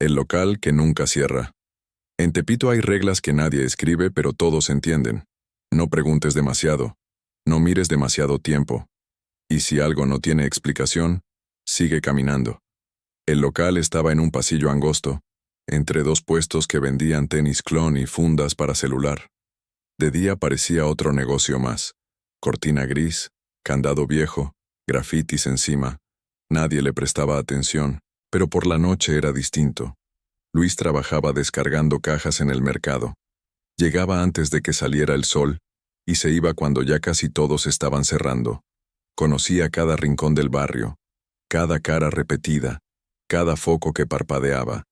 El local que nunca cierra. En Tepito hay reglas que nadie escribe, pero todos entienden. No preguntes demasiado. No mires demasiado tiempo. Y si algo no tiene explicación, sigue caminando. El local estaba en un pasillo angosto, entre dos puestos que vendían tenis clon y fundas para celular. De día parecía otro negocio más. Cortina gris, candado viejo, grafitis encima. Nadie le prestaba atención, pero por la noche era distinto. Luis trabajaba descargando cajas en el mercado. Llegaba antes de que saliera el sol, y se iba cuando ya casi todos estaban cerrando. Conocía cada rincón del barrio, cada cara repetida, cada foco que parpadeaba.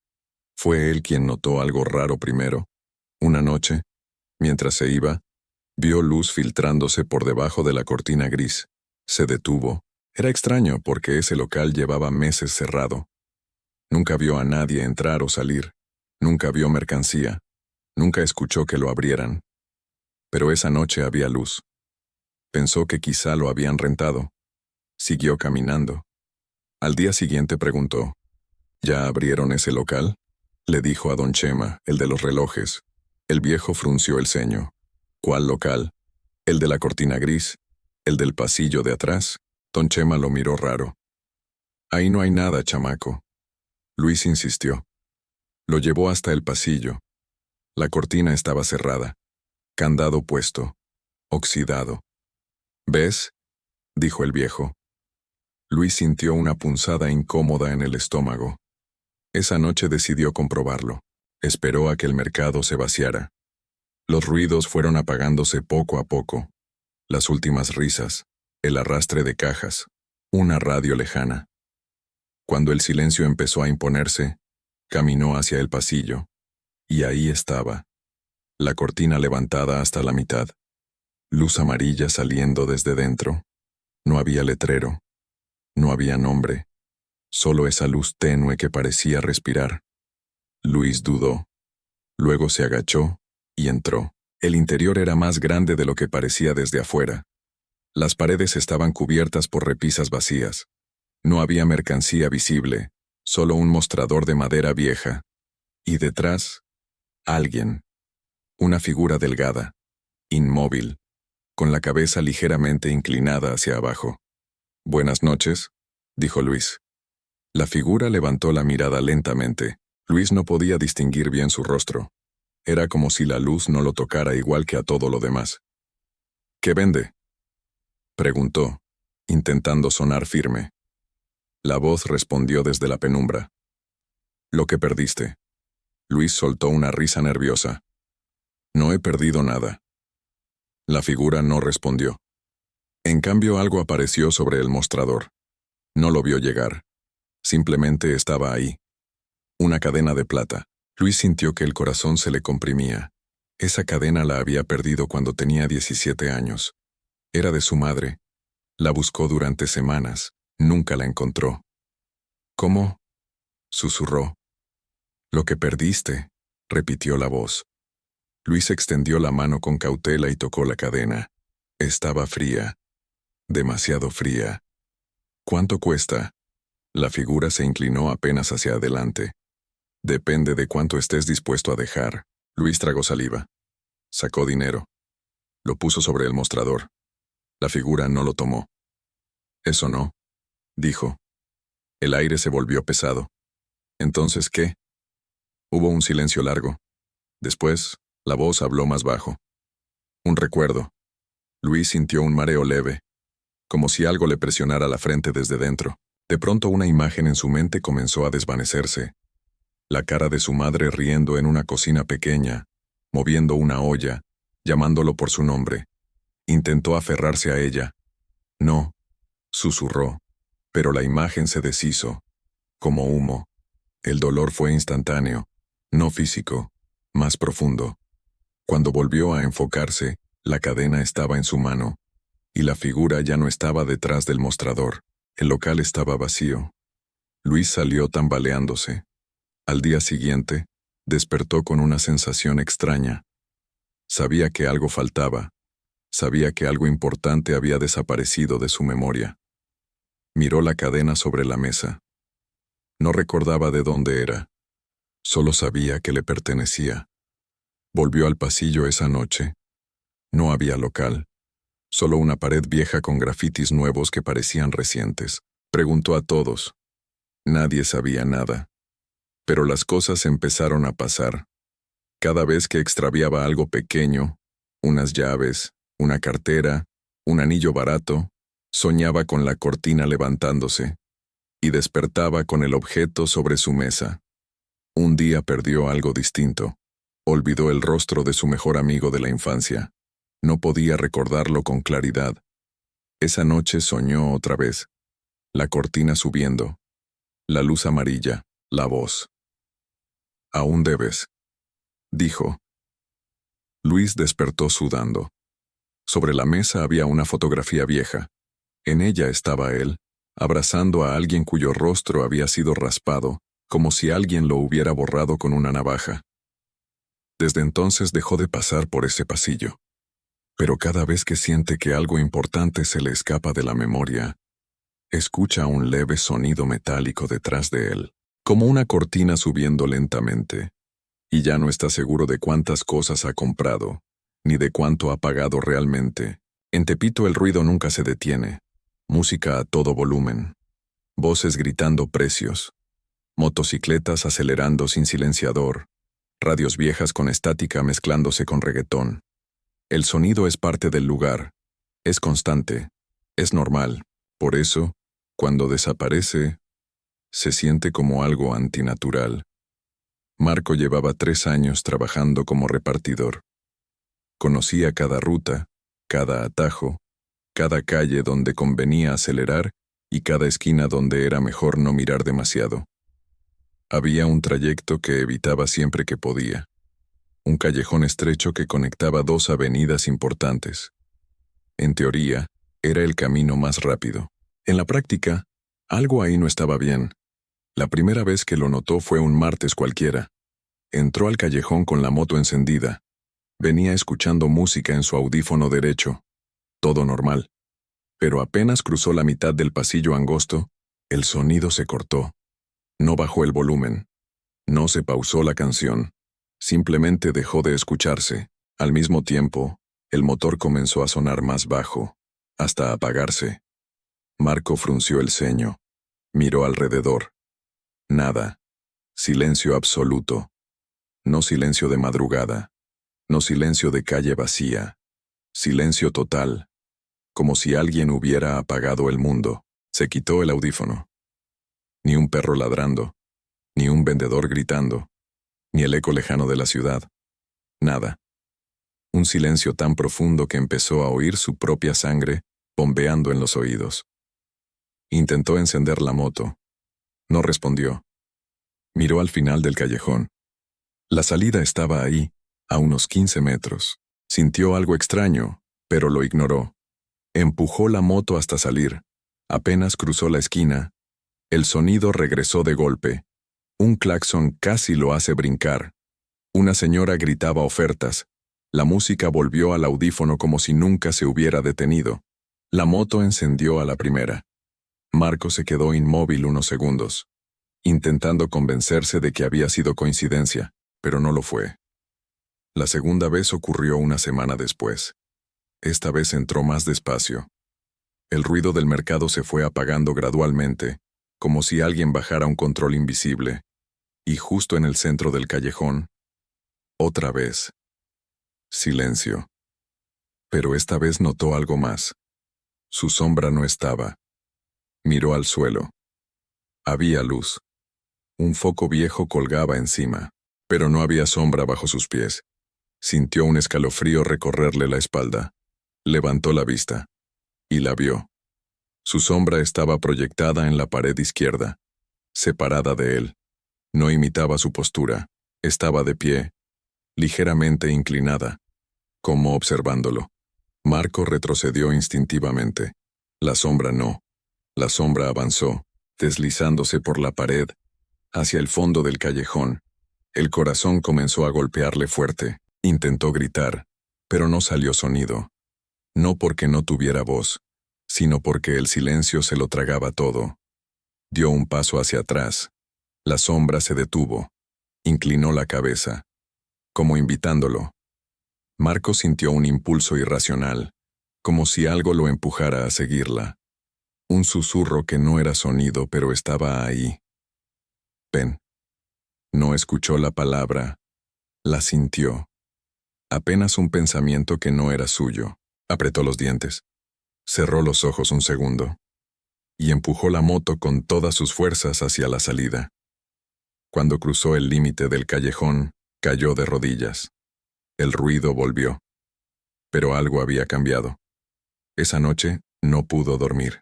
Fue él quien notó algo raro primero. Una noche, mientras se iba, vio luz filtrándose por debajo de la cortina gris. Se detuvo. Era extraño porque ese local llevaba meses cerrado. Nunca vio a nadie entrar o salir. Nunca vio mercancía. Nunca escuchó que lo abrieran. Pero esa noche había luz. Pensó que quizá lo habían rentado. Siguió caminando. Al día siguiente preguntó, ¿ya abrieron ese local? Le dijo a don Chema, el de los relojes. El viejo frunció el ceño. ¿Cuál local? ¿El de la cortina gris? ¿El del pasillo de atrás? Don Chema lo miró raro. Ahí no hay nada, chamaco. Luis insistió. Lo llevó hasta el pasillo. La cortina estaba cerrada. Candado puesto. Oxidado. ¿Ves?, dijo el viejo. Luis sintió una punzada incómoda en el estómago. Esa noche decidió comprobarlo. Esperó a que el mercado se vaciara. Los ruidos fueron apagándose poco a poco. Las últimas risas, el arrastre de cajas, una radio lejana. Cuando el silencio empezó a imponerse, caminó hacia el pasillo. Y ahí estaba. La cortina levantada hasta la mitad. Luz amarilla saliendo desde dentro. No había letrero. No había nombre. Solo esa luz tenue que parecía respirar. Luis dudó. Luego se agachó y entró. El interior era más grande de lo que parecía desde afuera. Las paredes estaban cubiertas por repisas vacías. No había mercancía visible, solo un mostrador de madera vieja. Y detrás, alguien. Una figura delgada, inmóvil, con la cabeza ligeramente inclinada hacia abajo. «Buenas noches», dijo Luis. La figura levantó la mirada lentamente. Luis no podía distinguir bien su rostro. Era como si la luz no lo tocara igual que a todo lo demás. «¿Qué vende?», preguntó, intentando sonar firme. La voz respondió desde la penumbra. «Lo que perdiste». Luis soltó una risa nerviosa. «No he perdido nada». La figura no respondió. En cambio, algo apareció sobre el mostrador. No lo vio llegar. Simplemente estaba ahí. Una cadena de plata. Luis sintió que el corazón se le comprimía. Esa cadena la había perdido cuando tenía 17 años. Era de su madre. La buscó durante semanas. Nunca la encontró. «¿Cómo?», susurró. «Lo que perdiste», repitió la voz. Luis extendió la mano con cautela y tocó la cadena. Estaba fría. Demasiado fría. «¿Cuánto cuesta?». La figura se inclinó apenas hacia adelante. «Depende de cuánto estés dispuesto a dejar». Luis tragó saliva. Sacó dinero. Lo puso sobre el mostrador. La figura no lo tomó. «Eso no», dijo. El aire se volvió pesado. «¿Entonces qué?». Hubo un silencio largo. Después, la voz habló más bajo. «Un recuerdo». Luis sintió un mareo leve, como si algo le presionara la frente desde dentro. De pronto una imagen en su mente comenzó a desvanecerse. La cara de su madre riendo en una cocina pequeña, moviendo una olla, llamándolo por su nombre. Intentó aferrarse a ella. «No», susurró, pero la imagen se deshizo, como humo. El dolor fue instantáneo, no físico, más profundo. Cuando volvió a enfocarse, la cadena estaba en su mano, y la figura ya no estaba detrás del mostrador. El local estaba vacío. Luis salió tambaleándose. Al día siguiente, despertó con una sensación extraña. Sabía que algo faltaba. Sabía que algo importante había desaparecido de su memoria. Miró la cadena sobre la mesa. No recordaba de dónde era. Solo sabía que le pertenecía. Volvió al pasillo esa noche. No había local, solo una pared vieja con grafitis nuevos que parecían recientes. Preguntó a todos. Nadie sabía nada. Pero las cosas empezaron a pasar. Cada vez que extraviaba algo pequeño, unas llaves, una cartera, un anillo barato, soñaba con la cortina levantándose y despertaba con el objeto sobre su mesa. Un día perdió algo distinto. Olvidó el rostro de su mejor amigo de la infancia. No podía recordarlo con claridad. Esa noche soñó otra vez. La cortina subiendo. La luz amarilla. La voz. «Aún debes», dijo. Luis despertó sudando. Sobre la mesa había una fotografía vieja. En ella estaba él, abrazando a alguien cuyo rostro había sido raspado, como si alguien lo hubiera borrado con una navaja. Desde entonces dejó de pasar por ese pasillo. Pero cada vez que siente que algo importante se le escapa de la memoria, escucha un leve sonido metálico detrás de él, como una cortina subiendo lentamente, y ya no está seguro de cuántas cosas ha comprado, ni de cuánto ha pagado realmente. En Tepito el ruido nunca se detiene. Música a todo volumen. Voces gritando precios. Motocicletas acelerando sin silenciador. Radios viejas con estática mezclándose con reggaetón. El sonido es parte del lugar. Es constante. Es normal. Por eso, cuando desaparece, se siente como algo antinatural. Marco llevaba 3 años trabajando como repartidor. Conocía cada ruta, cada atajo, cada calle donde convenía acelerar y cada esquina donde era mejor no mirar demasiado. Había un trayecto que evitaba siempre que podía. Un callejón estrecho que conectaba 2 avenidas importantes. En teoría, era el camino más rápido. En la práctica, algo ahí no estaba bien. La primera vez que lo notó fue un martes cualquiera. Entró al callejón con la moto encendida. Venía escuchando música en su audífono derecho. Todo normal. Pero apenas cruzó la mitad del pasillo angosto, el sonido se cortó. No bajó el volumen. No se pausó la canción. Simplemente dejó de escucharse. Al mismo tiempo, el motor comenzó a sonar más bajo, hasta apagarse. Marco frunció el ceño. Miró alrededor. Nada. Silencio absoluto. No silencio de madrugada. No silencio de calle vacía. Silencio total. Como si alguien hubiera apagado el mundo. Se quitó el audífono. Ni un perro ladrando. Ni un vendedor gritando. Ni el eco lejano de la ciudad. Nada. Un silencio tan profundo que empezó a oír su propia sangre bombeando en los oídos. Intentó encender la moto. No respondió. Miró al final del callejón. La salida estaba ahí, a unos 15 metros. Sintió algo extraño, pero lo ignoró. Empujó la moto hasta salir. Apenas cruzó la esquina. El sonido regresó de golpe. Un claxon casi lo hace brincar. Una señora gritaba ofertas. La música volvió al audífono como si nunca se hubiera detenido. La moto encendió a la primera. Marco se quedó inmóvil unos segundos, intentando convencerse de que había sido coincidencia, pero no lo fue. La segunda vez ocurrió una semana después. Esta vez entró más despacio. El ruido del mercado se fue apagando gradualmente, como si alguien bajara un control invisible. Y justo en el centro del callejón, otra vez, silencio. Pero esta vez notó algo más. Su sombra no estaba. Miró al suelo. Había luz. Un foco viejo colgaba encima, pero no había sombra bajo sus pies. Sintió un escalofrío recorrerle la espalda. Levantó la vista. Y la vio. Su sombra estaba proyectada en la pared izquierda, separada de él. No imitaba su postura. Estaba de pie, ligeramente inclinada, como observándolo. Marco retrocedió instintivamente. La sombra no. La sombra avanzó, deslizándose por la pared, hacia el fondo del callejón. El corazón comenzó a golpearle fuerte. Intentó gritar, pero no salió sonido. No porque no tuviera voz, sino porque el silencio se lo tragaba todo. Dio un paso hacia atrás. La sombra se detuvo, Inclinó la cabeza, como invitándolo. Marco sintió un impulso irracional, como si algo lo empujara a seguirla. Un susurro que no era sonido, pero estaba ahí. Ven. No escuchó la palabra, la sintió. Apenas un pensamiento que no era suyo. Apretó los dientes. Cerró los ojos un segundo. Y empujó la moto con todas sus fuerzas hacia la salida. Cuando cruzó el límite del callejón, cayó de rodillas. El ruido volvió. Pero algo había cambiado. Esa noche no pudo dormir.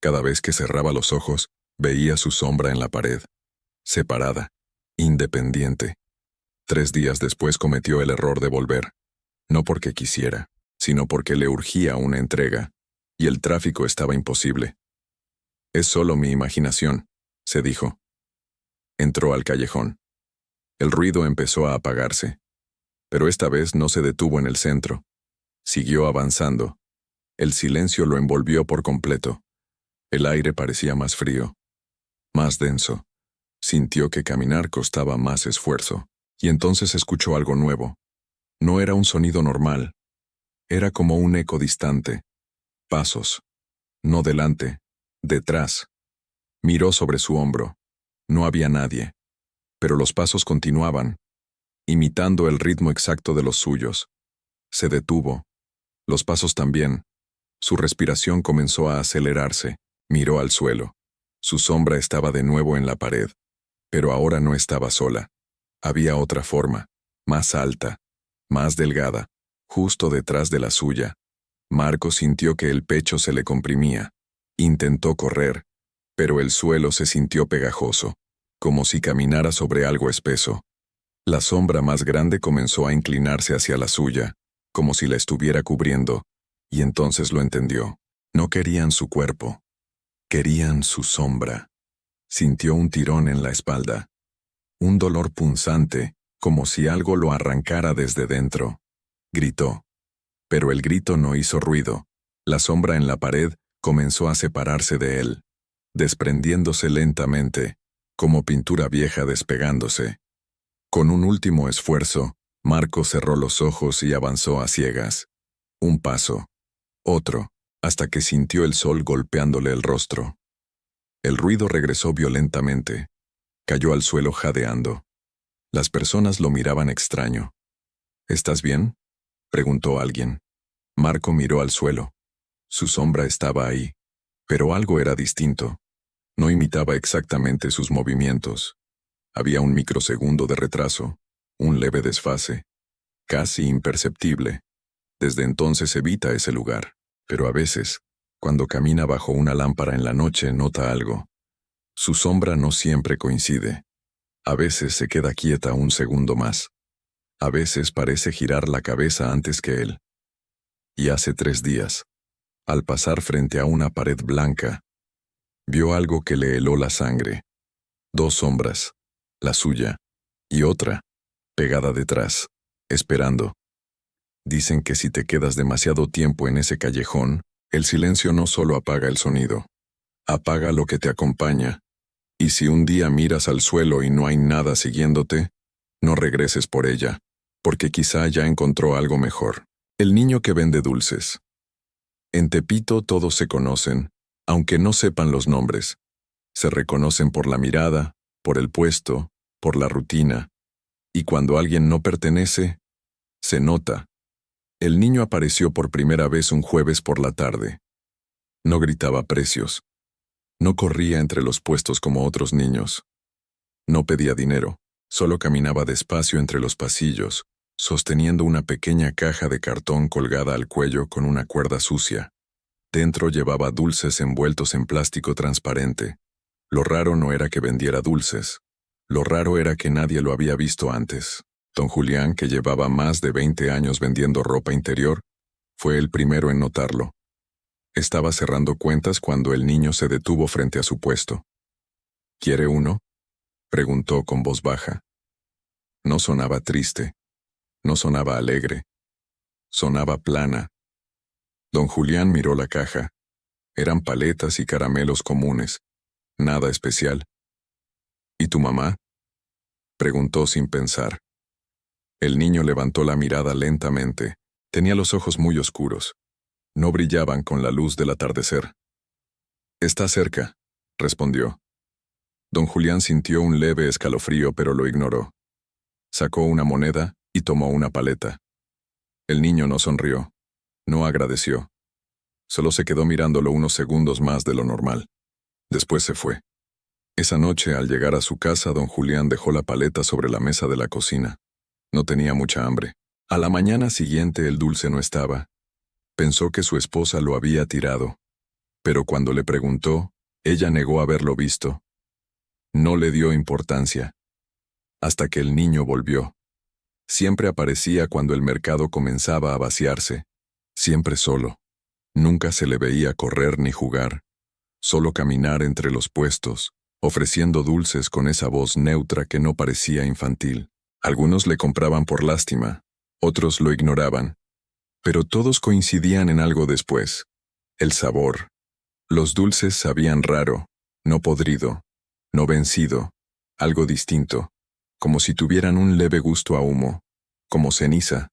Cada vez que cerraba los ojos, veía su sombra en la pared. Separada. Independiente. 3 días después cometió el error de volver. No porque quisiera, sino porque le urgía una entrega, y el tráfico estaba imposible. Es solo mi imaginación, se dijo. Entró al callejón. El ruido empezó a apagarse, pero esta vez no se detuvo en el centro. Siguió avanzando. El silencio lo envolvió por completo. El aire parecía más frío, más denso. Sintió que caminar costaba más esfuerzo, y entonces escuchó algo nuevo. No era un sonido normal. Era como un eco distante. Pasos. No delante, detrás. Miró sobre su hombro. No había nadie. Pero los pasos continuaban, imitando el ritmo exacto de los suyos. Se detuvo. Los pasos también. Su respiración comenzó a acelerarse. Miró al suelo. Su sombra estaba de nuevo en la pared. Pero ahora no estaba sola. Había otra forma, más alta, más delgada, justo detrás de la suya. Marco sintió que el pecho se le comprimía. Intentó correr, pero el suelo se sintió pegajoso, como si caminara sobre algo espeso. La sombra más grande comenzó a inclinarse hacia la suya, como si la estuviera cubriendo, y entonces lo entendió. No querían su cuerpo. Querían su sombra. Sintió un tirón en la espalda. Un dolor punzante, como si algo lo arrancara desde dentro. Gritó. Pero el grito no hizo ruido. La sombra en la pared comenzó a separarse de él, desprendiéndose lentamente, como pintura vieja despegándose. Con un último esfuerzo, Marco cerró los ojos y avanzó a ciegas. Un paso. Otro, hasta que sintió el sol golpeándole el rostro. El ruido regresó violentamente. Cayó al suelo jadeando. Las personas lo miraban extraño. ¿Estás bien?, preguntó alguien. Marco miró al suelo. Su sombra estaba ahí, pero algo era distinto. No imitaba exactamente sus movimientos. Había un microsegundo de retraso, un leve desfase, casi imperceptible. Desde entonces evita ese lugar, pero a veces, cuando camina bajo una lámpara en la noche, nota algo. Su sombra no siempre coincide. A veces se queda quieta un segundo más. A veces parece girar la cabeza antes que él. Y hace 3 días, al pasar frente a una pared blanca, vio algo que le heló la sangre. 2 sombras, la suya, y otra, pegada detrás, esperando. Dicen que si te quedas demasiado tiempo en ese callejón, el silencio no solo apaga el sonido, apaga lo que te acompaña. Y si un día miras al suelo y no hay nada siguiéndote, no regreses por ella, porque quizá ya encontró algo mejor. El niño que vende dulces. En Tepito todos se conocen, aunque no sepan los nombres. Se reconocen por la mirada, por el puesto, por la rutina. Y cuando alguien no pertenece, se nota. El niño apareció por primera vez un jueves por la tarde. No gritaba precios. No corría entre los puestos como otros niños. No pedía dinero, solo caminaba despacio entre los pasillos, sosteniendo una pequeña caja de cartón colgada al cuello con una cuerda sucia. Dentro llevaba dulces envueltos en plástico transparente. Lo raro no era que vendiera dulces. Lo raro era que nadie lo había visto antes. Don Julián, que llevaba más de 20 años vendiendo ropa interior, fue el primero en notarlo. Estaba cerrando cuentas cuando el niño se detuvo frente a su puesto. ¿Quiere uno?, preguntó con voz baja. No sonaba triste. No sonaba alegre. Sonaba plana. Don Julián miró la caja. Eran paletas y caramelos comunes. Nada especial. ¿Y tu mamá?, Preguntó sin pensar. El niño levantó la mirada lentamente. Tenía los ojos muy oscuros. No brillaban con la luz del atardecer. Está cerca, respondió. Don Julián sintió un leve escalofrío, pero lo ignoró. Sacó una moneda y tomó una paleta. El niño no sonrió. No agradeció. Solo se quedó mirándolo unos segundos más de lo normal. Después se fue. Esa noche, al llegar a su casa, don Julián dejó la paleta sobre la mesa de la cocina. No tenía mucha hambre. A la mañana siguiente el dulce no estaba. Pensó que su esposa lo había tirado. Pero cuando le preguntó, ella negó haberlo visto. No le dio importancia. Hasta que el niño volvió. Siempre aparecía cuando el mercado comenzaba a vaciarse. Siempre solo. Nunca se le veía correr ni jugar. Solo caminar entre los puestos, ofreciendo dulces con esa voz neutra que no parecía infantil. Algunos le compraban por lástima, otros lo ignoraban. Pero todos coincidían en algo después. El sabor. Los dulces sabían raro, no podrido, no vencido, algo distinto, como si tuvieran un leve gusto a humo, como ceniza.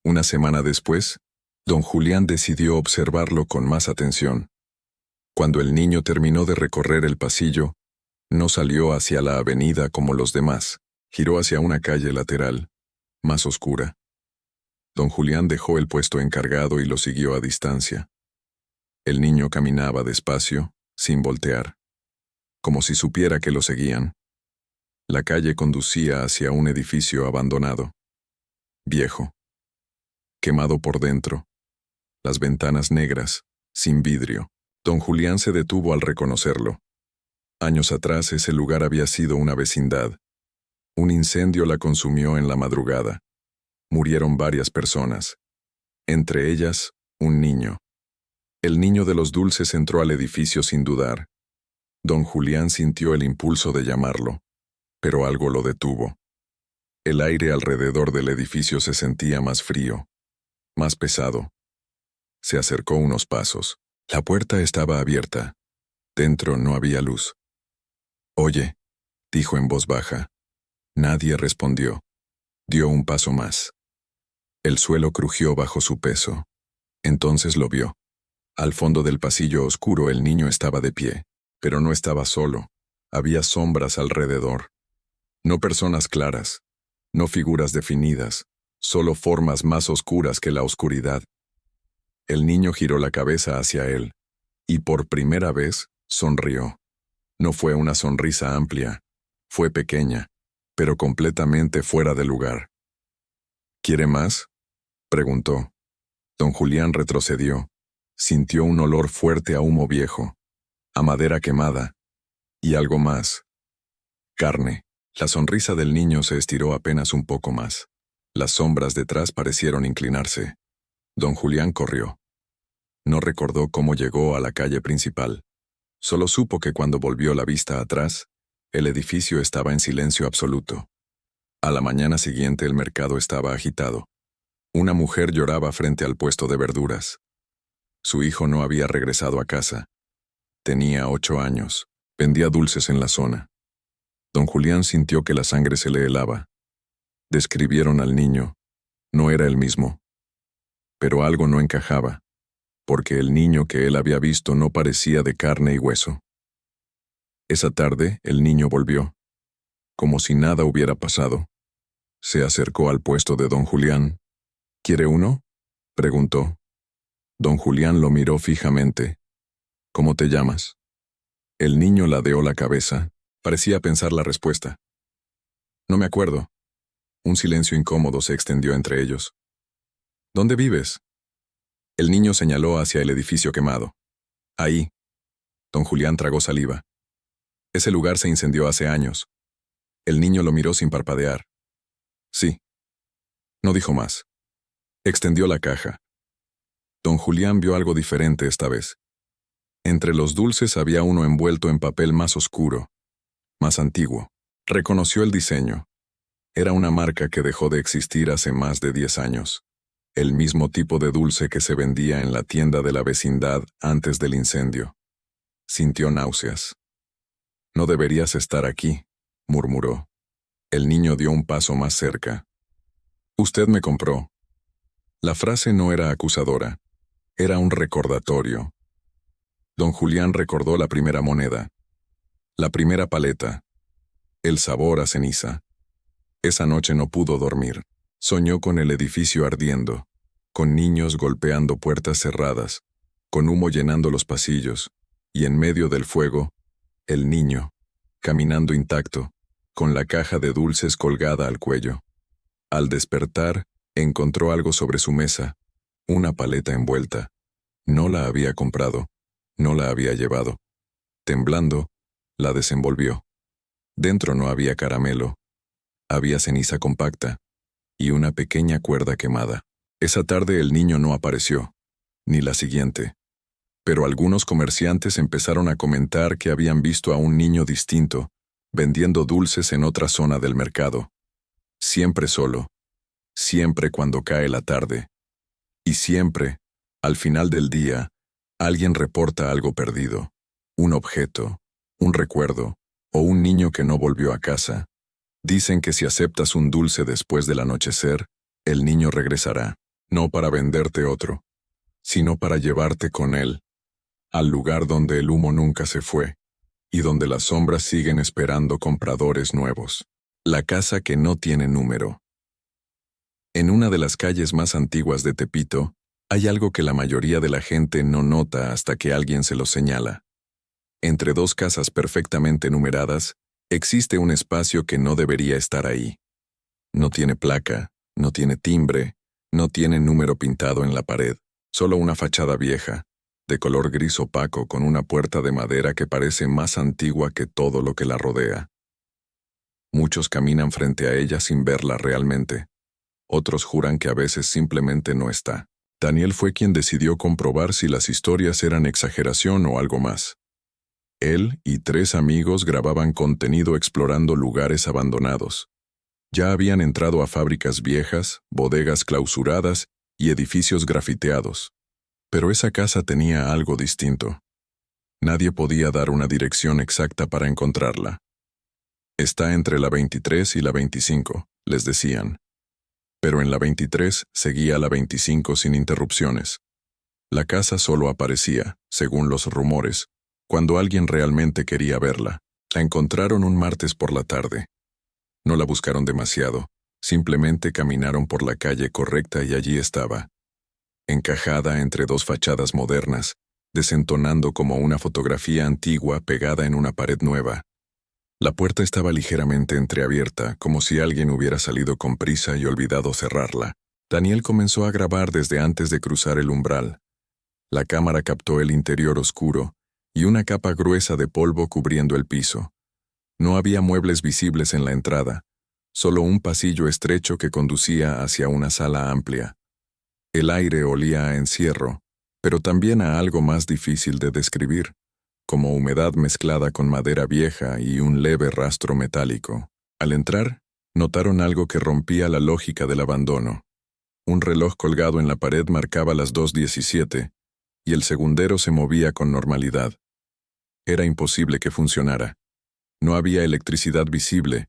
Una semana después, don Julián decidió observarlo con más atención. Cuando el niño terminó de recorrer el pasillo, no salió hacia la avenida como los demás, giró hacia una calle lateral, más oscura. Don Julián dejó el puesto encargado y lo siguió a distancia. El niño caminaba despacio, sin voltear, como si supiera que lo seguían. La calle conducía hacia un edificio abandonado, viejo, quemado por dentro, las ventanas negras, sin vidrio. Don Julián se detuvo al reconocerlo. Años atrás ese lugar había sido una vecindad. Un incendio la consumió en la madrugada. Murieron varias personas, entre ellas, un niño. El niño de los dulces entró al edificio sin dudar. Don Julián sintió el impulso de llamarlo, pero algo lo detuvo. El aire alrededor del edificio se sentía más frío, más pesado. Se acercó unos pasos. La puerta estaba abierta. Dentro no había luz. «Oye», dijo en voz baja. Nadie respondió. Dio un paso más. El suelo crujió bajo su peso. Entonces lo vio. Al fondo del pasillo oscuro el niño estaba de pie, pero no estaba solo. Había sombras alrededor. No personas claras, no figuras definidas, solo formas más oscuras que la oscuridad. El niño giró la cabeza hacia él, y por primera vez sonrió. No fue una sonrisa amplia, fue pequeña, pero completamente fuera de lugar. «¿Quiere más?», preguntó. Don Julián retrocedió. Sintió un olor fuerte a humo viejo, a madera quemada, y algo más. Carne. La sonrisa del niño se estiró apenas un poco más. Las sombras detrás parecieron inclinarse. Don Julián corrió. No recordó cómo llegó a la calle principal. Solo supo que cuando volvió la vista atrás, el edificio estaba en silencio absoluto. A la mañana siguiente el mercado estaba agitado. Una mujer lloraba frente al puesto de verduras. Su hijo no había regresado a casa. Tenía 8 años. Vendía dulces en la zona. Don Julián sintió que la sangre se le helaba. Describieron al niño. No era el mismo. Pero algo no encajaba, porque el niño que él había visto no parecía de carne y hueso. Esa tarde el niño volvió, como si nada hubiera pasado. Se acercó al puesto de don Julián. «¿Quiere uno?», preguntó. Don Julián lo miró fijamente. «¿Cómo te llamas?». El niño ladeó la cabeza. Parecía pensar la respuesta. «No me acuerdo». Un silencio incómodo se extendió entre ellos. «¿Dónde vives?». El niño señaló hacia el edificio quemado. «Ahí». Don Julián tragó saliva. «Ese lugar se incendió hace años». El niño lo miró sin parpadear. «Sí». No dijo más. Extendió la caja. Don Julián vio algo diferente esta vez. Entre los dulces había uno envuelto en papel más oscuro, más antiguo. Reconoció el diseño. Era una marca que dejó de existir hace más de 10 años. El mismo tipo de dulce que se vendía en la tienda de la vecindad antes del incendio. Sintió náuseas. «No deberías estar aquí», murmuró. El niño dio un paso más cerca. Usted me compró. La frase no era acusadora. Era un recordatorio. Don Julián recordó la primera moneda. La primera paleta. El sabor a ceniza. Esa noche no pudo dormir. Soñó con el edificio ardiendo, con niños golpeando puertas cerradas, con humo llenando los pasillos, y en medio del fuego, el niño, caminando intacto, con la caja de dulces colgada al cuello. Al despertar, encontró algo sobre su mesa, una paleta envuelta. No la había comprado, no la había llevado. Temblando, la desenvolvió. Dentro no había caramelo, había ceniza compacta y una pequeña cuerda quemada. Esa tarde el niño no apareció, ni la siguiente. Pero algunos comerciantes empezaron a comentar que habían visto a un niño distinto, vendiendo dulces en otra zona del mercado. Siempre solo, siempre cuando cae la tarde. Y siempre, al final del día, alguien reporta algo perdido, un objeto, un recuerdo, o un niño que no volvió a casa. Dicen que si aceptas un dulce después del anochecer, el niño regresará, no para venderte otro, sino para llevarte con él, al lugar donde el humo nunca se fue, y donde las sombras siguen esperando compradores nuevos. La casa que no tiene número. En una de las calles más antiguas de Tepito, hay algo que la mayoría de la gente no nota hasta que alguien se lo señala. Entre dos casas perfectamente numeradas, existe un espacio que no debería estar ahí. No tiene placa, no tiene timbre, no tiene número pintado en la pared, solo una fachada vieja, de color gris opaco con una puerta de madera que parece más antigua que todo lo que la rodea. Muchos caminan frente a ella sin verla realmente. Otros juran que a veces simplemente no está. Daniel fue quien decidió comprobar si las historias eran exageración o algo más. Él y 3 amigos grababan contenido explorando lugares abandonados. Ya habían entrado a fábricas viejas, bodegas clausuradas y edificios grafiteados. Pero esa casa tenía algo distinto. Nadie podía dar una dirección exacta para encontrarla. Está entre la 23 y la 25, les decían. Pero en la 23 seguía la 25 sin interrupciones. La casa solo aparecía, según los rumores, cuando alguien realmente quería verla. La encontraron un martes por la tarde. No la buscaron demasiado, simplemente caminaron por la calle correcta y allí estaba, encajada entre 2 fachadas modernas, desentonando como una fotografía antigua pegada en una pared nueva. La puerta estaba ligeramente entreabierta, como si alguien hubiera salido con prisa y olvidado cerrarla. Daniel comenzó a grabar desde antes de cruzar el umbral. La cámara captó el interior oscuro y una capa gruesa de polvo cubriendo el piso. No había muebles visibles en la entrada, solo un pasillo estrecho que conducía hacia una sala amplia. El aire olía a encierro, pero también a algo más difícil de describir, como humedad mezclada con madera vieja y un leve rastro metálico. Al entrar, notaron algo que rompía la lógica del abandono. Un reloj colgado en la pared marcaba las 2:17, y el segundero se movía con normalidad. Era imposible que funcionara. No había electricidad visible,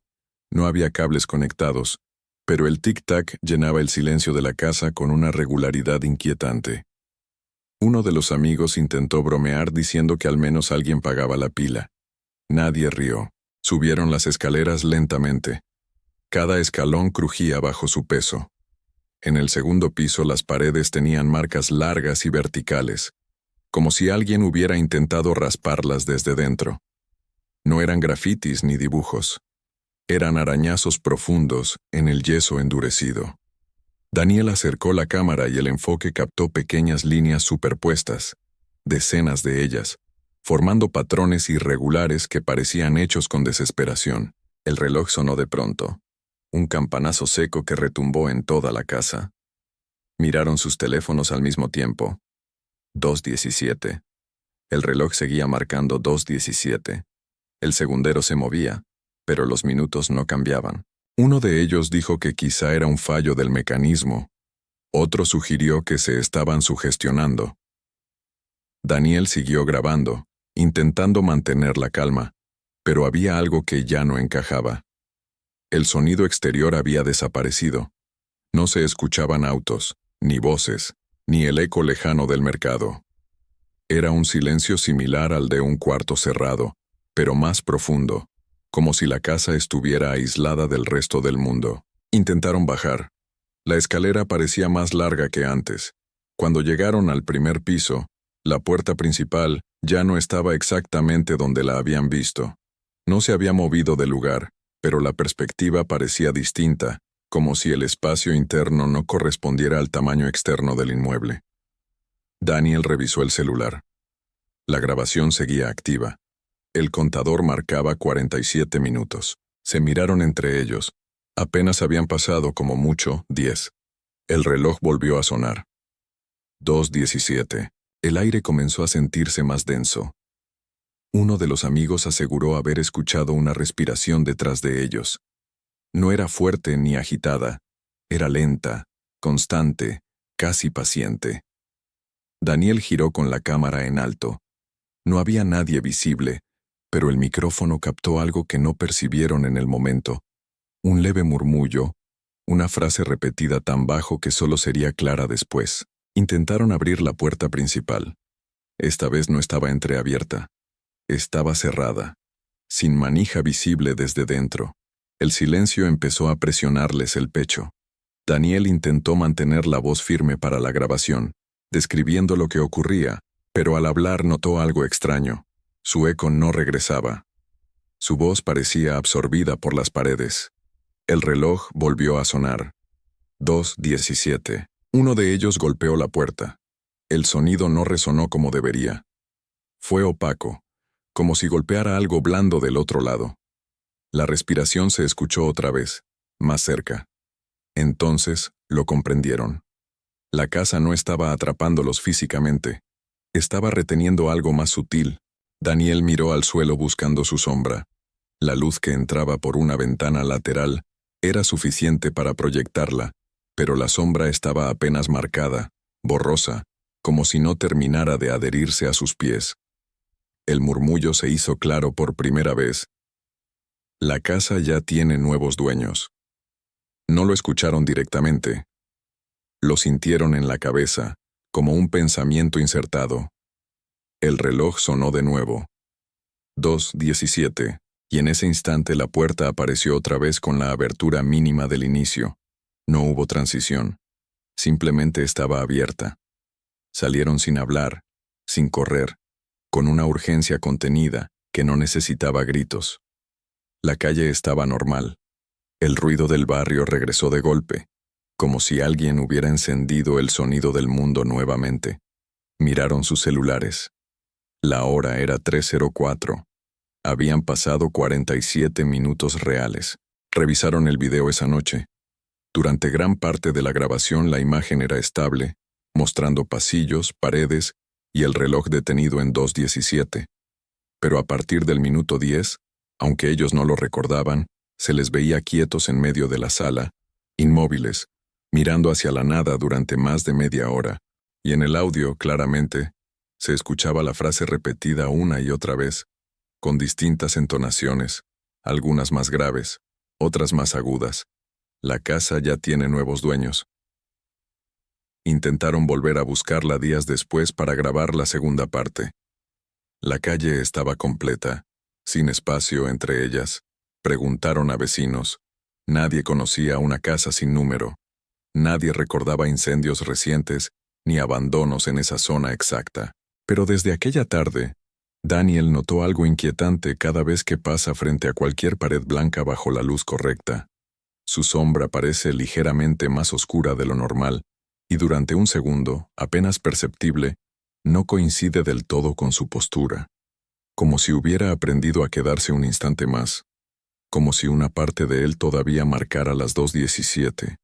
no había cables conectados, pero el tic-tac llenaba el silencio de la casa con una regularidad inquietante. Uno de los amigos intentó bromear diciendo que al menos alguien pagaba la pila. Nadie rió. Subieron las escaleras lentamente. Cada escalón crujía bajo su peso. En el segundo piso las paredes tenían marcas largas y verticales, como si alguien hubiera intentado rasparlas desde dentro. No eran grafitis ni dibujos. Eran arañazos profundos en el yeso endurecido. Daniel acercó la cámara y el enfoque captó pequeñas líneas superpuestas, decenas de ellas, formando patrones irregulares que parecían hechos con desesperación. El reloj sonó de pronto, un campanazo seco que retumbó en toda la casa. Miraron sus teléfonos al mismo tiempo. 2:17. El reloj seguía marcando 2:17. El segundero se movía, pero los minutos no cambiaban. Uno de ellos dijo que quizá era un fallo del mecanismo. Otro sugirió que se estaban sugestionando. Daniel siguió grabando, intentando mantener la calma, pero había algo que ya no encajaba. El sonido exterior había desaparecido. No se escuchaban autos, ni voces, ni el eco lejano del mercado. Era un silencio similar al de un cuarto cerrado, pero más profundo, como si la casa estuviera aislada del resto del mundo. Intentaron bajar. La escalera parecía más larga que antes. Cuando llegaron al primer piso, la puerta principal ya no estaba exactamente donde la habían visto. No se había movido del lugar, pero la perspectiva parecía distinta, como si el espacio interno no correspondiera al tamaño externo del inmueble. Daniel revisó el celular. La grabación seguía activa. El contador marcaba 47 minutos. Se miraron entre ellos. Apenas habían pasado como mucho 10. El reloj volvió a sonar. 2:17. El aire comenzó a sentirse más denso. Uno de los amigos aseguró haber escuchado una respiración detrás de ellos. No era fuerte ni agitada. Era lenta, constante, casi paciente. Daniel giró con la cámara en alto. No había nadie visible, pero el micrófono captó algo que no percibieron en el momento. Un leve murmullo, una frase repetida tan bajo que solo sería clara después. Intentaron abrir la puerta principal. Esta vez no estaba entreabierta. Estaba cerrada, sin manija visible desde dentro. El silencio empezó a presionarles el pecho. Daniel intentó mantener la voz firme para la grabación, describiendo lo que ocurría, pero al hablar notó algo extraño. Su eco no regresaba. Su voz parecía absorbida por las paredes. El reloj volvió a sonar. 2:17. Uno de ellos golpeó la puerta. El sonido no resonó como debería. Fue opaco, como si golpeara algo blando del otro lado. La respiración se escuchó otra vez, más cerca. Entonces lo comprendieron. La casa no estaba atrapándolos físicamente. Estaba reteniendo algo más sutil. Daniel miró al suelo buscando su sombra. La luz que entraba por una ventana lateral era suficiente para proyectarla, pero la sombra estaba apenas marcada, borrosa, como si no terminara de adherirse a sus pies. El murmullo se hizo claro por primera vez. La casa ya tiene nuevos dueños. No lo escucharon directamente. Lo sintieron en la cabeza, como un pensamiento insertado. El reloj sonó de nuevo. 2:17, y en ese instante la puerta apareció otra vez con la abertura mínima del inicio. No hubo transición. Simplemente estaba abierta. Salieron sin hablar, sin correr, con una urgencia contenida que no necesitaba gritos. La calle estaba normal. El ruido del barrio regresó de golpe, como si alguien hubiera encendido el sonido del mundo nuevamente. Miraron sus celulares. La hora era 3:04. Habían pasado 47 minutos reales. Revisaron el video esa noche. Durante gran parte de la grabación la imagen era estable, mostrando pasillos, paredes y el reloj detenido en 2:17. Pero a partir del minuto 10, aunque ellos no lo recordaban, se les veía quietos en medio de la sala, inmóviles, mirando hacia la nada durante más de media hora, y en el audio, claramente, se escuchaba la frase repetida una y otra vez, con distintas entonaciones, algunas más graves, otras más agudas. La casa ya tiene nuevos dueños. Intentaron volver a buscarla días después para grabar la segunda parte. La calle estaba completa, sin espacio entre ellas. Preguntaron a vecinos. Nadie conocía una casa sin número. Nadie recordaba incendios recientes ni abandonos en esa zona exacta. Pero desde aquella tarde, Daniel notó algo inquietante cada vez que pasa frente a cualquier pared blanca bajo la luz correcta. Su sombra parece ligeramente más oscura de lo normal, y durante un segundo, apenas perceptible, no coincide del todo con su postura. Como si hubiera aprendido a quedarse un instante más. Como si una parte de él todavía marcara las 2:17.